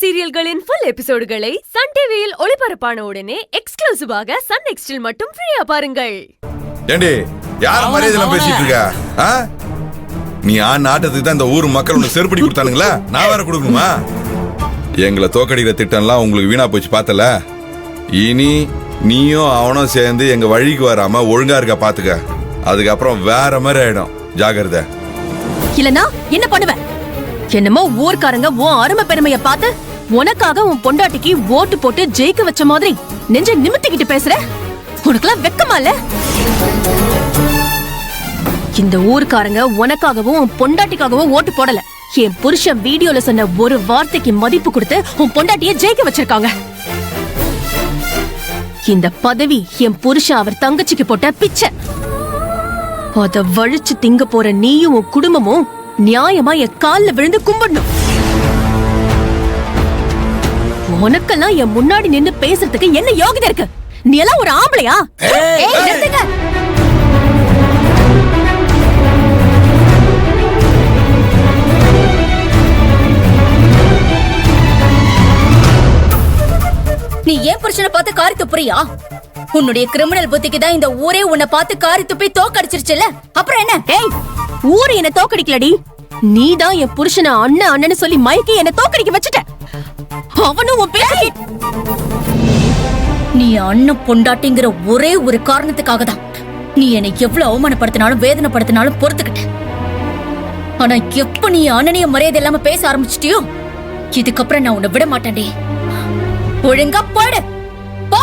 சீரியல்களின் full எபிசோடுகளை Sun டிவியில் ஒளிபரப்பான உடனே எக்ஸ்க்ளூசிவாக சன் நெக்ஸ்டில் மட்டும் ஃப்ரீயா பாருங்கள். ஏண்டி யார மரியாதையில பேசிட்டு இருக்க? நீ ஆட்டத்துக்கு தான் இந்த ஊர் மக்கள் உனக்கு செருப்படி கொடுத்தானுங்களா? நான் வேற கொடுக்கணுமா? எங்களை தோக்கடிக்கிற திட்டம்லாம் உங்களுக்கு வீணா போச்சு பார்த்தல. இனி நீயும் அவனும் சேர்ந்து எங்க வழிக்கு வராம ஒழுங்கா இருக்க பாத்துக்க. அதுக்கப்புறம் வேற மாதிரி ஆயிடும். ஜாகிரதை. இல்லனா என்ன பண்ணுவ? என்னமோ ஊர்க்காரங்க உன் அருமை பெருமைய பார்த்து உனக்காக உன் பொண்டாட்டிக்கு ஓட்டு போட்டு ஜெயிக்க வச்ச மாதிரி நெஞ்ச நிமித்திக்கிட்டு பேசுற. உனக்கெல்லாம் வெக்கமா இல்ல? இந்த ஊர்க்காரங்க உனக்காகவும் உன் பொண்டாட்டிக்காகவும் ஓட்டு போடல. என் புருஷன் வீடியோல சொன்ன ஒரு வார்த்தைக்கு மதிப்பு கொடுத்து உன் பொண்டாட்டிய ஜெயிக்க வச்சிருக்காங்க. இந்த பதவி என் புருஷன் அவர் தங்கச்சிக்கு போட்ட பிச்சை. அத வழிச்சு திங்க போற நீயும் உன் குடும்பமும் நியாயமா என் கால்ல விழுந்து கும்பிடணும். உனக்கெல்லாம் என் முன்னாடி நின்னு பேசுறதுக்கு என்ன யோகிதை இருக்கு? நீ எல்லாம் ஒரு ஆம்பளையா? நீ ஏன் புருஷனை பார்த்து காரி துப்புறியா? உன்னுடைய கிரிமினல் புத்திக்கு தான் இந்த ஊரே உன்னை பார்த்து காரி துப்பி தோக்கடிச்சிருச்சுல. அப்புறம் என்ன? ஏய், ஊரு என்ன தோக்கடிக்கலடி. நீதான் என் புருஷனை அண்ணன் அண்ணன்னு சொல்லி மயக்கி என்ன தோக்கடிக்க வச்சுட்ட. அவனும் உன் பேசி நீ அண்ணன் பொண்டாட்டிங்கிற ஒரே ஒரு காரணத்துக்காக தான் நீ என்னை எவ்வளவு அவமானப்படுத்தினாலும் வேதனைப்படுத்தினாலும் பொறுத்துக்கிட்ட. ஆனா எப்ப நீ அண்ணனைய மரியாதை இல்லாம பேச ஆரம்பிச்சிட்டியோ, இதுக்கப்புறம் நான் உன்னை விட மாட்டேன்டி. ஒழுங்கா போடு போ.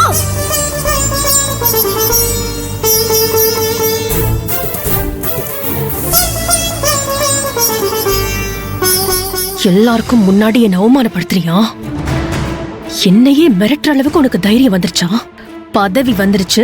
எல்லாருக்கும் முன்னாடி என்ன அவமானப்படுத்துறியா? என்னையே மிரட்டுற அளவுக்கு உனக்கு தைரியம் வந்துருச்சா? பதவி வந்துருச்சு,